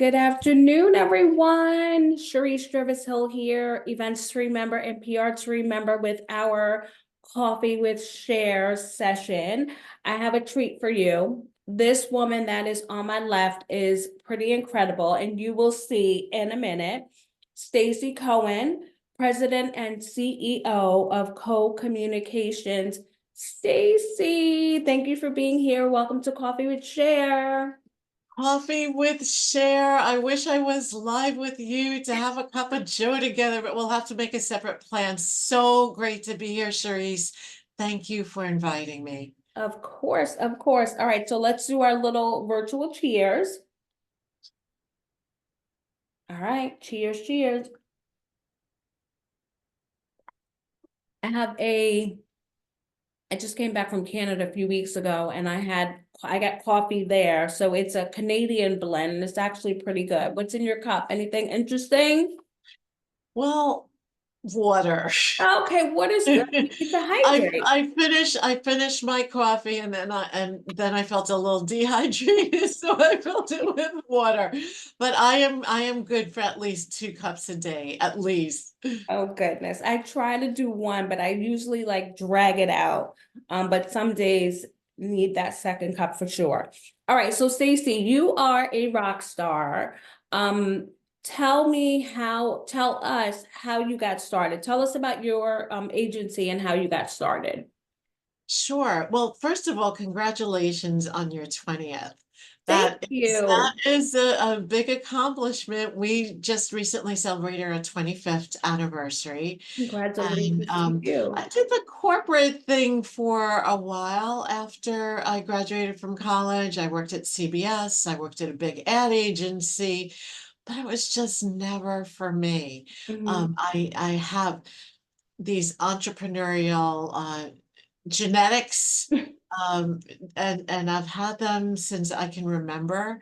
Good afternoon, everyone. Sharice Jervis Hill here, events team member and PR team member with our Coffee with Cher session. I have a treat for you. This woman that is on my left is pretty incredible, and you will see in a minute. Stacey Cohen, President and CEO of Co-Communications. Stacey, thank you for being here. Welcome to Coffee with Cher. Coffee with Cher. I wish I was live with you to have a cup of joe together, but we'll have to make a separate plan. So great to be here, Charisse. Thank you for inviting me. Of course, of course. All right, so let's do our little virtual cheers. All right, cheers, cheers. I have a, I just came back from Canada a few weeks ago and I got coffee there. So it's a Canadian blend and it's actually pretty good. What's in your cup? Anything interesting? Well, water. Okay, what is good? You need to I hydrate. I finished my coffee and then I felt a little dehydrated, so I filled it with water. But I am good for at least 2 cups a day, at least. Oh goodness. I try to do one, but I usually like drag it out. But some days need that second cup for sure. All right, so Stacey, you are a rock star. Um, tell us how you got started. Tell us about your agency and how you got started. Sure. Well, first of all, congratulations on your 20th. Thank That you. is a big accomplishment. We just recently celebrated our 25th anniversary. And Congratulations to I you. did the corporate thing for a while after I graduated from college. I worked at CBS, I worked at a big ad agency, but it was just never for me. Mhm. I have these entrepreneurial genetics, um, and I've had them since I can remember.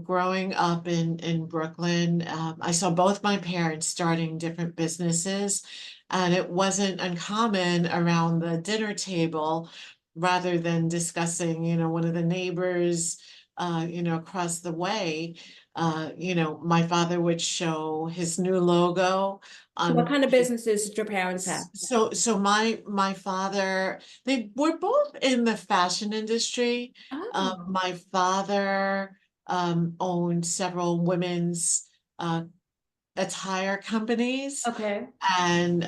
Growing up in Brooklyn, I saw both my parents starting different businesses, and it wasn't uncommon around the dinner table, rather than discussing, one of the neighbors, across the way. My father would show his new logo What on kind of his businesses did your parents have? so my father, they were both in the fashion industry. Oh, My father owned several women's uh, attire companies, okay. and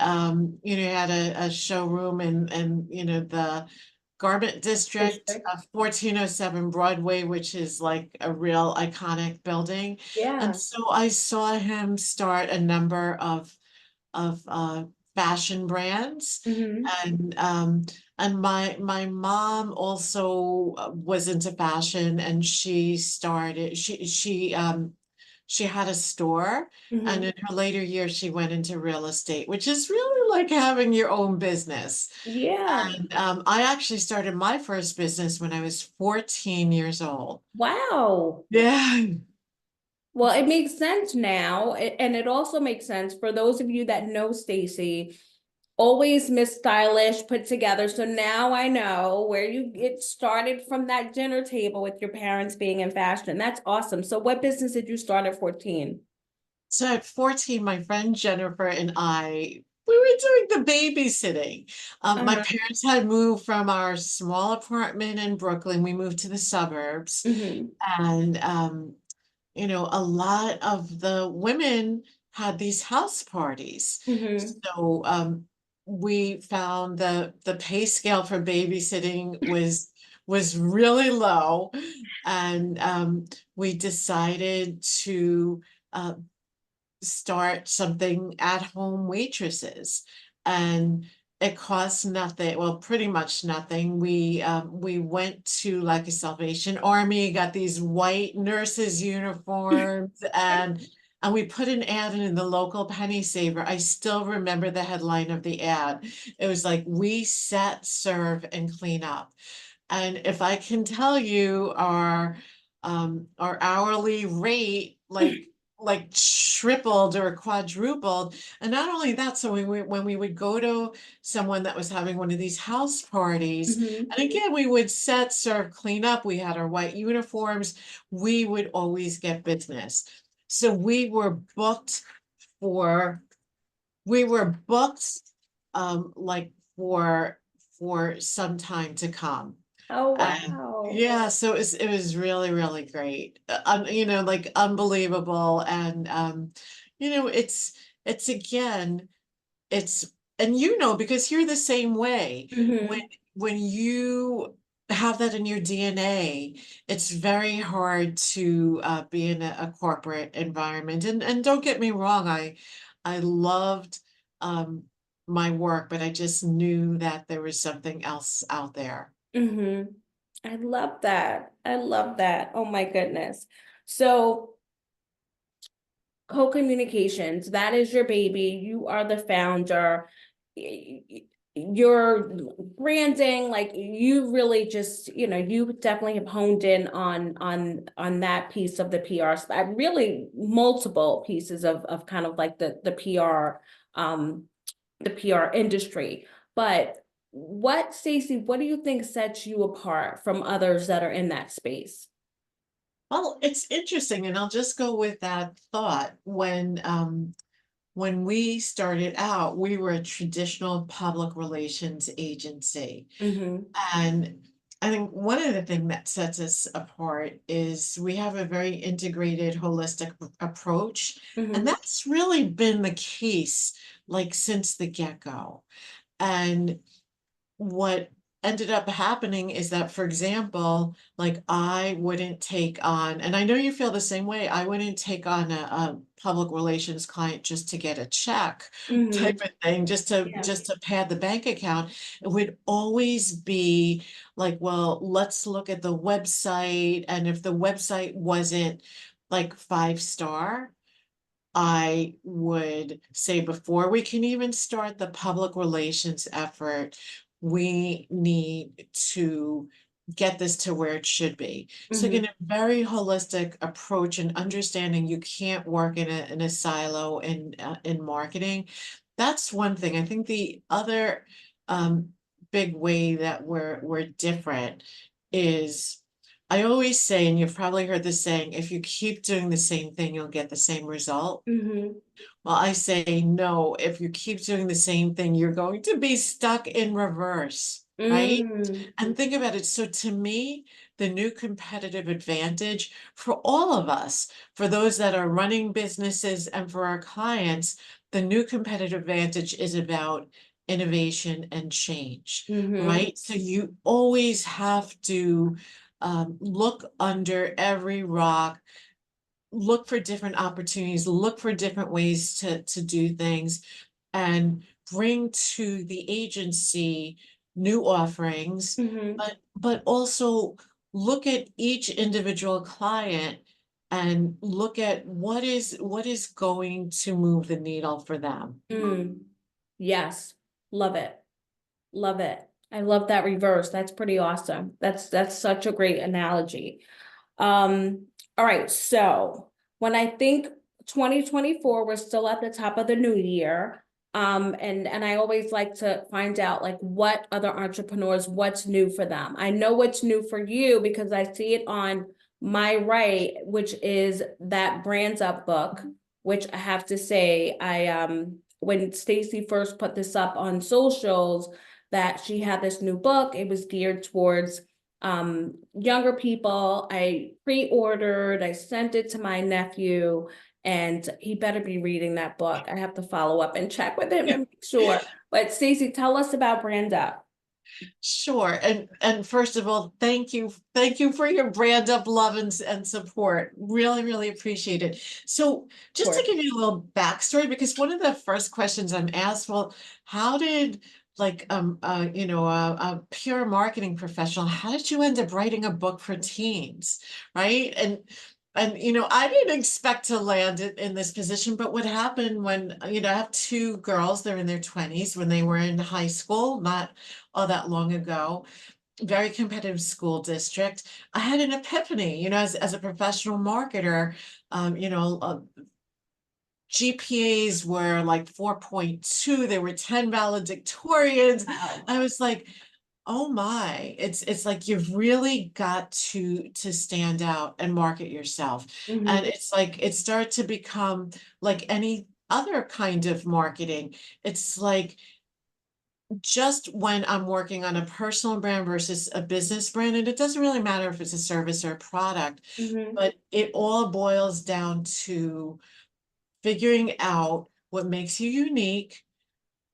he had a showroom in the garment district District. of 1407 Broadway, which is like a real iconic building. And Yeah. so I saw him start a number of fashion brands, Hmm. and my mom also was into fashion, and she had a store, and Hmm. in her later years she went into real estate, which is really like having your own business. Yeah. And I actually started my first business when I was 14 years old. Wow. Yeah. Well, it makes sense now. And it also makes sense for those of you that know Stacey, always Miss Stylish put together. So now I know where you get started from that dinner table with your parents being in fashion. That's awesome. So what business did you start at 14? So at 14, my friend Jennifer and we were doing the babysitting. My Uh-huh. parents had moved from our small apartment in Brooklyn. We moved to the suburbs, Hmm. and a lot of the women had these house parties. Hmm. So we found the pay scale for babysitting was really low, and we decided to start something at home waitresses, and it cost nothing, well, pretty much nothing. We went to like a Salvation Army, got these white nurses uniforms, and we put an ad in the local penny saver. I still remember the headline of the ad. It was like, we set, serve, and clean up. And if I can tell you, our hourly rate, like, like tripled or quadrupled. And not only that, so when we would go to someone that was having one of these house parties, Mhm. and again, we would set, serve, clean up. We had our white uniforms. We would always get business. So for, we were booked, like for some time to come. Oh, And wow. yeah, so it was really, really great. You know, like unbelievable. And you know, it's again, it's and you know, because you're the same way. When Mhm. when you have that in your DNA, it's very hard to be in a corporate environment. And don't get me wrong, I loved um my work, but I just knew that there was something else out there. Mhm. I love that. I love that. Oh my goodness. So, co-communications, that is your baby. You are the founder. Your branding, like you really just, you definitely have honed in on that piece of the PR, really multiple pieces of kind of like the PR, um, the PR industry. But Stacey, what do you think sets you apart from others that are in that space? Well, it's interesting, and I'll just go with that thought. When we started out, we were a traditional public relations agency. Mm-hmm. And I think one of the things that sets us apart is we have a very integrated, holistic approach. And Mm-hmm. that's really been the case, like since the get-go. And what ended up happening is that, for example, like I wouldn't take on, and I know you feel the same way, I wouldn't take on a public relations client just to get a check Mm-hmm. type of thing, Yeah. just to pad the bank account. It would always be like, well, let's look at the website. And if the website wasn't like 5 star, I would say before we can even start the public relations effort, we need to get this to where it should be. So Mm-hmm. again, a very holistic approach and understanding you can't work in a silo in marketing. That's one thing. I think the other um, big way that we're different is I always say, and you've probably heard this saying, if you keep doing the same thing, you'll get the same result. Mm-hmm. Well, I say no, if you keep doing the same thing, you're going to be stuck in reverse, right? Mm. And think about it. So to me, the new competitive advantage for all of us, for those that are running businesses and for our clients, the new competitive advantage is about innovation and change, Mm-hmm. right? So you always have to look under every rock, look for different opportunities, look for different ways to do things, and bring to the agency new offerings, Mm-hmm. but also look at each individual client and look at what is going to move the needle for them. Mm. Yes. Love it. Love it. I love that reverse. That's pretty awesome. That's such a great analogy. All right, so when I think 2024, we're still at the top of the new year. And I always like to find out like what other entrepreneurs, what's new for them. I know what's new for you because I see it on my right, which is that Brands Up book, which I have to say, when Stacey first put this up on socials, that she had this new book, it was geared towards younger people. I pre-ordered, I sent it to my nephew, and he better be reading that book. I have to follow up and check with him and make sure. But Stacey, tell us about Brand Up. Sure. And first of all, thank you for your brand up love and support. Really, really appreciate it. So Of just to course. give you a little backstory, because one of the first questions I'm asked, well, how did like you know a pure marketing professional, how did you end up writing a book for teens? Right? And you know, I didn't expect to land in this position, but what happened when, you know, I have two girls, they're in their 20s when they were in high school, not all that long ago, very competitive school district. I had an epiphany, you know, as a professional marketer, you know, GPAs were like 4.2, there were 10 valedictorians. Wow. I was like, oh my, it's like you've really got to stand out and market yourself. And Mm-hmm. it's like it started to become like any other kind of marketing. It's like just when I'm working on a personal brand versus a business brand, and it doesn't really matter if it's a service or a product, Mm-hmm. but it all boils down to figuring out what makes you unique,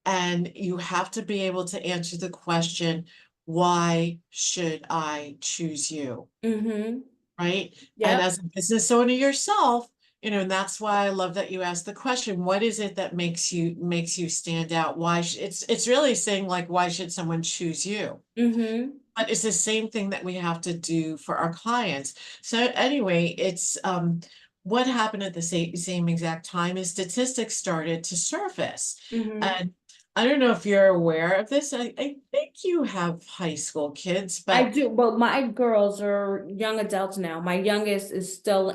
and you have to be able to answer the question, why should I choose you? Mm-hmm. Right? And Yep. as a business owner yourself, and that's why I love that you asked the question, what is it that makes you stand out? It's really saying like, why should someone choose you? Mm-hmm. But it's the same thing that we have to do for our clients. So anyway, it's what happened at the same exact time is statistics started to surface. Mm-hmm. And I don't know if you're aware of this. I think you have high school kids, I but do. Well, my girls are young adults now. My youngest is still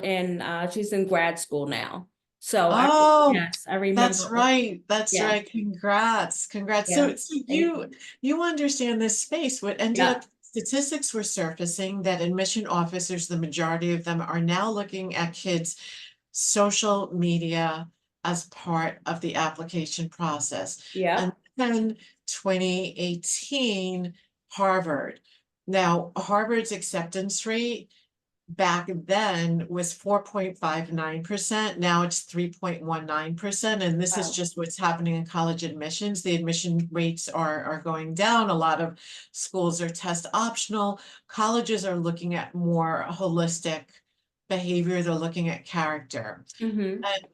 she's in grad school now. So oh, yes, I that's remember. right. That's Yeah. right. Congrats. Congrats. Yeah. So Thank you understand this space. What ended Yeah. up statistics were surfacing that admission officers, the majority of them are now looking at kids' social media as part of the application process. And Yeah. then 2018, Harvard. Now, Harvard's acceptance rate back then was 4.59%. Now it's 3.19%. And this is Wow. just what's happening in college admissions. The admission rates are going down. A lot of schools are test optional. Colleges are looking at more holistic behavior. They're looking at character. Mm-hmm. And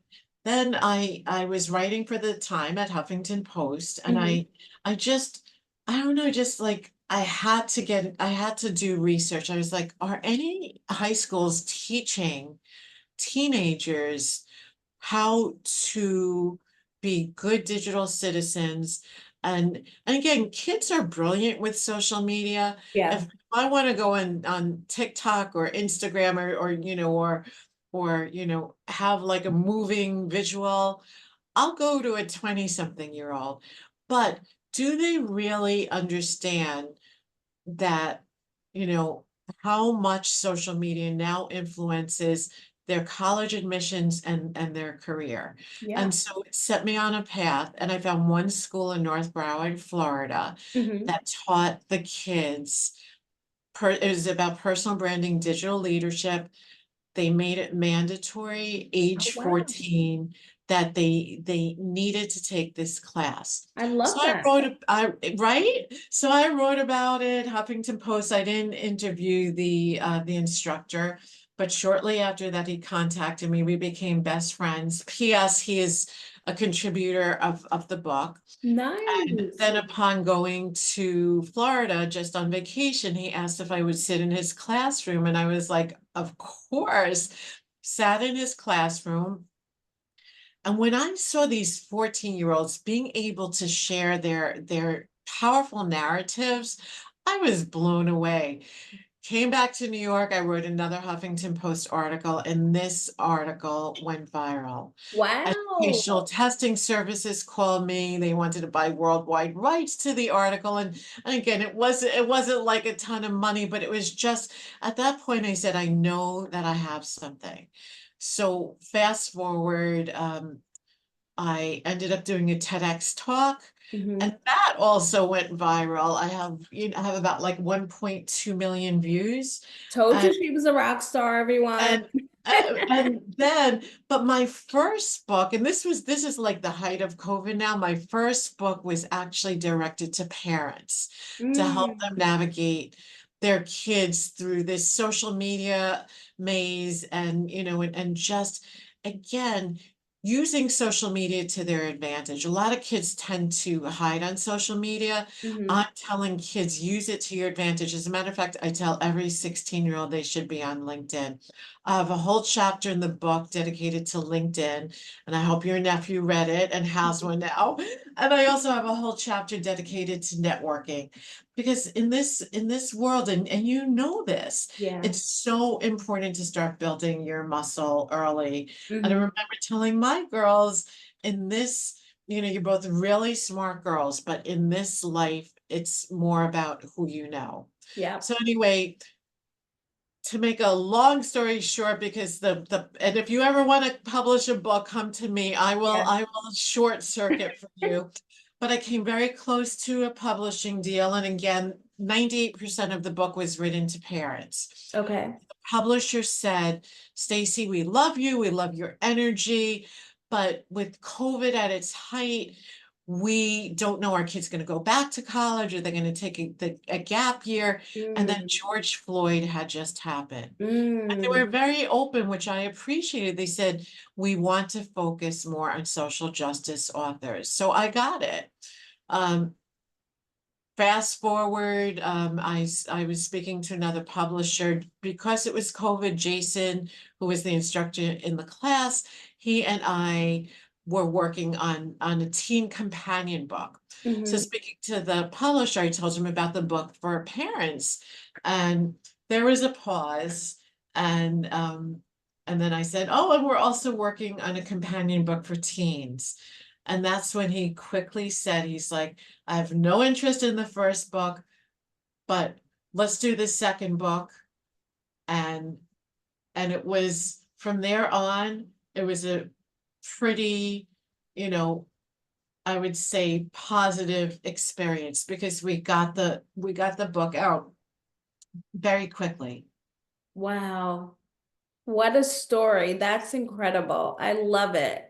then I was writing for the time at Huffington Post, and Mm-hmm. I don't know, just like I had to do research. I was like, are any high schools teaching teenagers how to be good digital citizens? And again, kids are brilliant with social media. Yeah. If I want to go on TikTok or Instagram or have like a moving visual, I'll go to a 20-something-year-old. But do they really understand that, you know, how much social media now influences their college admissions and their career? Yeah. And so it set me on a path, and I found one school in North Broward, Florida, Mm-hmm. that taught the kids. It was about personal branding, digital leadership. They made it mandatory, Oh, age wow. 14, that they needed to take this class. I So love I that. wrote, right? So I wrote about it, Huffington Post. I didn't interview the instructor, but shortly after that, he contacted me. We became best friends. P.S. He is a contributor of the book. And Nice. then upon going to Florida just on vacation, he asked if I would sit in his classroom. And I was like, of course, sat in his classroom. And when I saw these 14-year-olds being able to share their powerful narratives, I was blown away. Came back to New York, I wrote another Huffington Post article, and this article went viral. Educational Wow. testing services called me. They wanted to buy worldwide rights to the article. And again, it wasn't like a ton of money, but it was just at that point I said, I know that I have something. So fast forward, I ended up doing a TEDx talk, Mm-hmm. and that also went viral. I have about like 1.2 million views. Told you she was a rock star, everyone. And and then, but my first book, and this is like the height of COVID now. My first book was actually directed to parents to help them Mm. navigate their kids through this social media maze, and and just again using social media to their advantage. A lot of kids tend to hide on social media. Mm-hmm. I'm telling kids use it to your advantage. As a matter of fact, I tell every 16-year-old they should be on LinkedIn. I have a whole chapter in the book dedicated to LinkedIn, and I hope your nephew read it and has one now. And I also have a whole chapter dedicated to networking because in this world, and you know this, Yeah. it's so important to start building your muscle early. And I Hmm. remember telling my girls in this, you're both really smart girls, but in this life, it's more about who you know. Yeah. So anyway, to make a long story short, because and if you ever want to publish a book, come to me. Yeah. I will short circuit for you. But I came very close to a publishing deal. And again, 98% of the book was written to parents. Okay. Publisher said, Stacey, we love you, we love your energy, but with COVID at its height, we don't know our kids going to go back to college or they're going to take a gap year. And then Mm. George Floyd had just happened. And they Mm. were very open, which I appreciated. They said, we want to focus more on social justice authors. So I got it. Um, Fast forward, I was speaking to another publisher because it was COVID. Jason, who was the instructor in the class, he and I were working on a teen companion book. So Hmm. speaking to the publisher, I told him about the book for parents, and there was a pause, and then I said, "Oh, and we're also working on a companion book for teens." And that's when he quickly said, he's like, I have no interest in the first book, but let's do the second book. And it was from there on, it was a pretty, you know, I would say positive experience because we got the book out very quickly. Wow. What a story. That's incredible. I love it.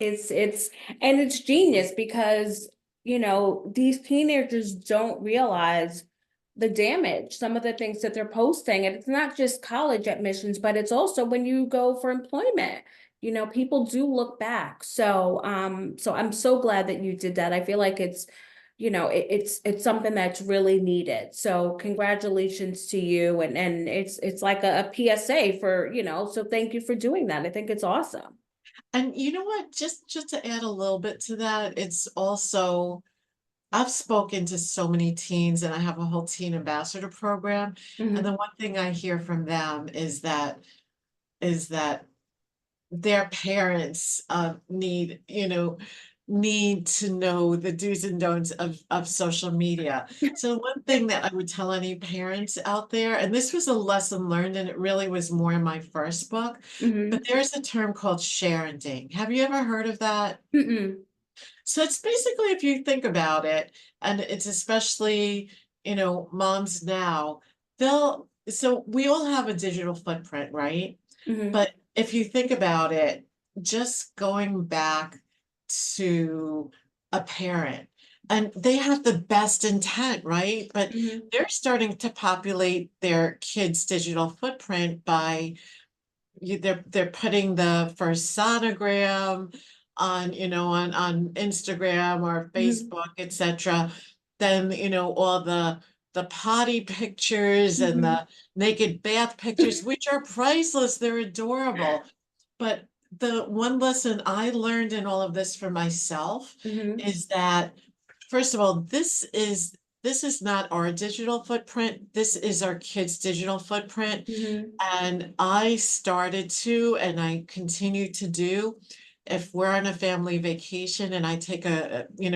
It's and it's genius because, these teenagers don't realize the damage, some of the things that they're posting. And it's not just college admissions, but it's also when you go for employment. People do look back. So I'm so glad that you did that. I feel like it's something that's really needed. So congratulations to you. And it's like a PSA for, so thank you for doing that. I think it's awesome. And you know what? Just to add a little bit to that, it's also I've spoken to so many teens and I have a whole teen ambassador program. And the Mhm. one thing I hear from them is that their parents need to know the do's and don'ts of social media. So one thing that I would tell any parents out there, and this was a lesson learned, and it really was more in my first book, but Mhm. there's a term called sharenting. Have you ever heard of that? Mm-mm. So it's basically, if you think about it, and it's especially, moms now, so we all have a digital footprint, right? Mhm. But if you think about it, just going back to a parent, and they have the best intent, right? But Mhm. they're starting to populate their kids' digital footprint by they're putting the first sonogram on on Instagram or Mhm. Facebook, etc. Then all the potty pictures and Mhm. the naked bath pictures, which are priceless, they're adorable. But the one lesson I learned in all of this for myself Mhm. is that, first of all, this is not our digital footprint. This is our kids' digital footprint. Mhm. And I started to, and I continue to do, if we're on a family vacation and I take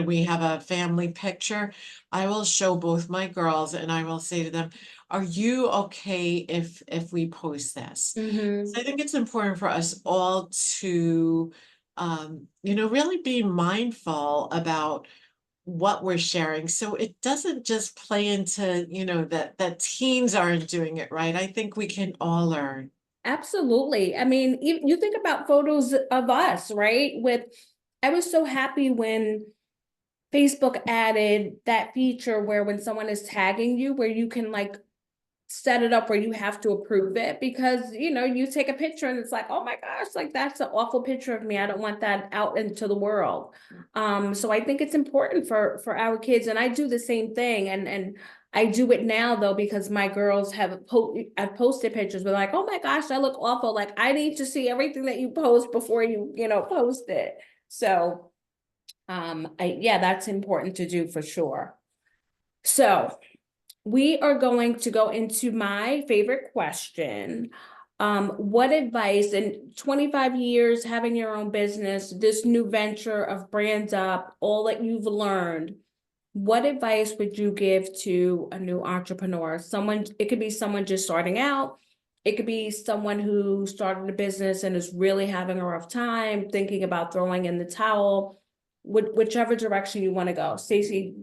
we have a family picture, I will show both my girls and I will say to them, are you okay if we post this? So Mhm. I think it's important for us all to, really be mindful about what we're sharing. So it doesn't just play into, that teens aren't doing it right. I think we can all learn. Absolutely. I mean, you think about photos of us, right? I was so happy when Facebook added that feature where when someone is tagging you, where you can like set it up where you have to approve it because you take a picture and it's like, oh my gosh, like that's an awful picture of me, I don't want that out into the world. So I think it's important for our kids, and I do the same thing, and I do it now though because my girls I've posted pictures but like, oh my gosh, I look awful, like I need to see everything that you post before you post it. So Yeah, that's important to do for sure. So we are going to go into my favorite question. What advice in 25 years having your own business, this new venture of Brands Up, all that you've learned, what advice would you give to a new entrepreneur? Someone, it could be someone just starting out. It could be someone who started a business and is really having a rough time, thinking about throwing in the towel. Whichever direction you want to go. Stacey,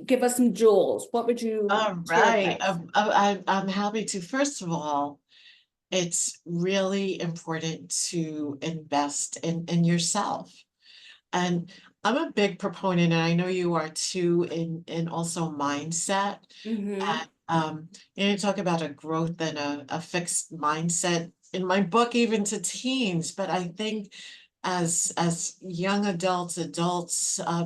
give us some jewels. What would you, All what's your right. advice? I'm happy to. First of all, it's really important to invest in yourself. And I'm a big proponent, and I know you are too, in also mindset. Mm-hmm. And you talk about a growth and a fixed mindset in my book, even to teens, but I think as young adults,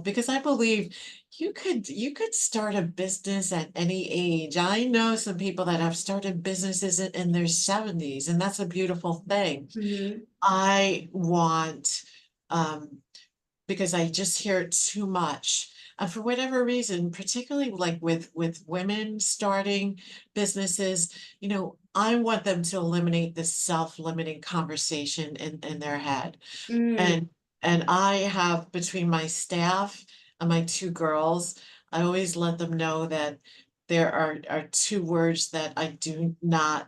because I believe you could start a business at any age. I know some people that have started businesses in their 70s, and that's a beautiful thing. Mm-hmm. I want um because I just hear it too much. And for whatever reason, particularly like with women starting businesses, I want them to eliminate the self-limiting conversation in their head. Mm, And and I have, between my staff and my two girls, I always let them know that there are two words that I do not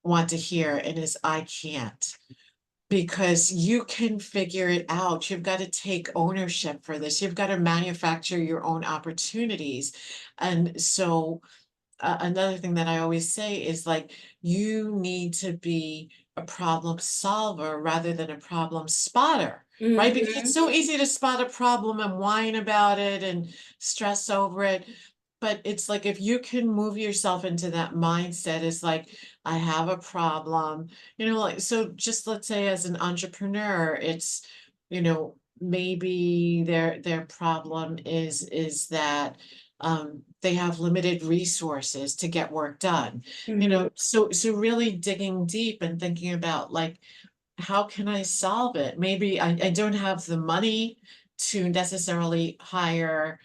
want to hear, and is I can't, because you can figure it out. You've got to take ownership for this. You've got to manufacture your own opportunities. And so, another thing that I always say is, like, you need to be a problem solver rather than a problem spotter, right? Because it's mm-hmm. so easy to spot a problem and whine about it and stress over it. But it's like, if you can move yourself into that mindset, is like, I have a problem, like, so just let's say as an entrepreneur, it's, maybe their problem is that they have limited resources to get work done. Mm-hmm. So really digging deep and thinking about, like, how can I solve it? Maybe I don't have the money to necessarily hire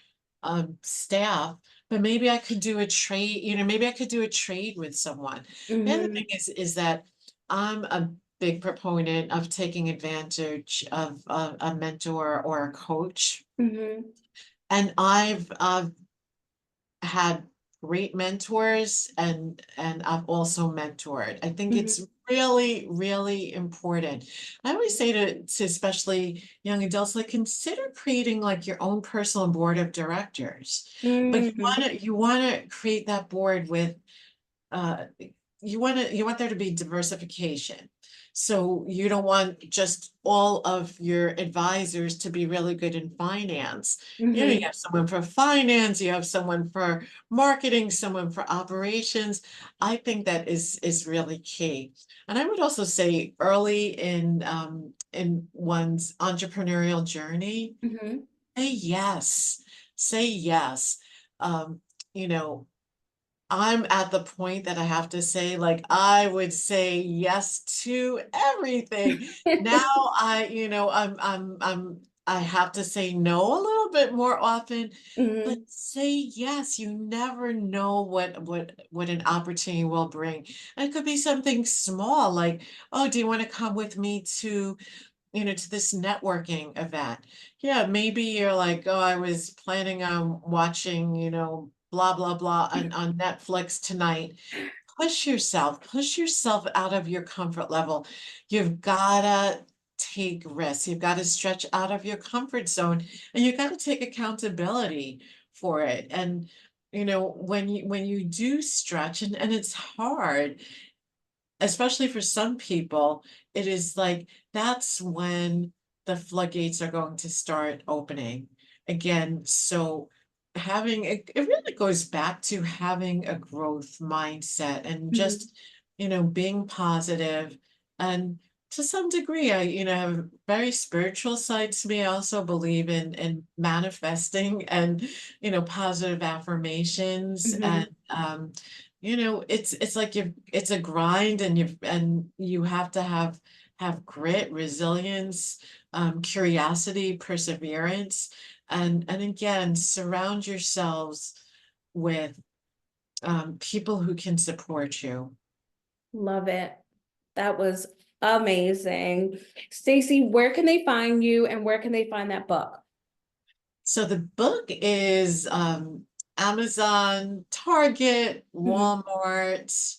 staff, but maybe I could do a trade, maybe I could do a trade with someone. The other Mm-hmm. thing is that I'm a big proponent of taking advantage of a mentor or a coach. Mm-hmm. And I've had great mentors, and I've also mentored. I think it's really, really important. I always say to especially young adults, like, consider creating like your own personal board of directors. But you Mm-hmm. want to you want to create that board with uh, you want there to be diversification. So you don't want just all of your advisors to be really good in finance. You Mm-hmm. have someone for finance, you have someone for marketing, someone for operations. I think that is really key. And I would also say, early in one's entrepreneurial journey, Mm-hmm. say yes. Say yes. Um, you know, I'm at the point that I have to say, like, I would say yes to everything. Now I have to say no a little bit more often, but Mm-hmm. say yes. You never know what an opportunity will bring. And it could be something small, like, oh, do you want to come with me to this networking event? Yeah, maybe you're like, oh, I was planning on watching, blah, blah, blah on Netflix tonight. Push yourself out of your comfort level. You've gotta take risks. You've got to stretch out of your comfort zone, and you've got to take accountability for it. And when you do stretch, and it's hard, especially for some people, it is like, that's when the floodgates are going to start opening again. So having it really goes back to having a growth mindset, and Mm-hmm. just, being positive. And to some degree, I, have a very spiritual side to me. I also believe in manifesting and, positive affirmations. Mm-hmm. And it's like it's a grind, and you have to have have grit, resilience, curiosity, perseverance, and again, surround yourselves with people who can support you. Love it. That was amazing. Stacey, where can they find you and where can they find that book? So the book is Amazon, Target, Mhm. Walmart,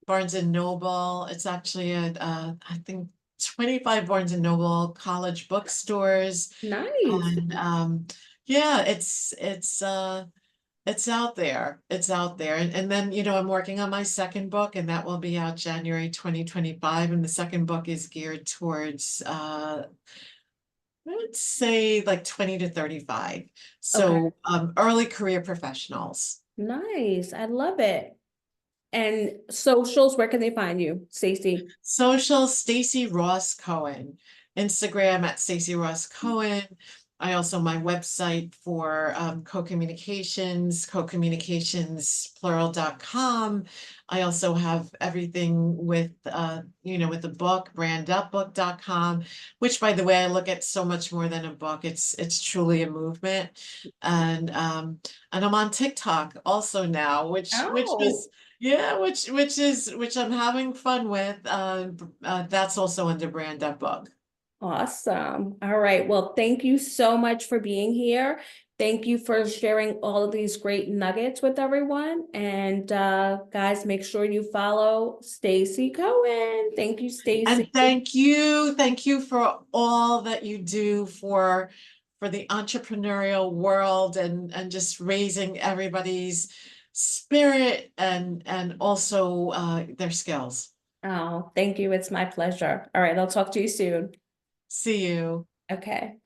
Barnes and Noble. It's actually at I think 25 Barnes and Noble college bookstores. Nice. And yeah, it's out there. It's out there. And then, I'm working on my second book, and that will be out January 2025. And the second book is geared towards I would say like 20 to 35. Okay. So early career professionals. Nice. I love it. And socials, where can they find you, Stacey? Social, Stacey Ross Cohen. Instagram at Stacey Ross Cohen. I also my website for co-communications, I also have everything with with the book, brandupbook.com, which by the way, I look at so much more than a book. It's truly a movement. And I'm on TikTok also now, which Oh, is yeah, which I'm having fun with. That's also under Brand Up Book. awesome. All right. Well, thank you so much for being here. Thank you for sharing all of these great nuggets with everyone. And guys, make sure you follow Stacey Cohen. Thank you, And Stacey. thank you for all that you do for the entrepreneurial world and just raising everybody's spirit and also their skills. Oh, thank you. It's my pleasure. All right. I'll talk to you soon. See you. Okay.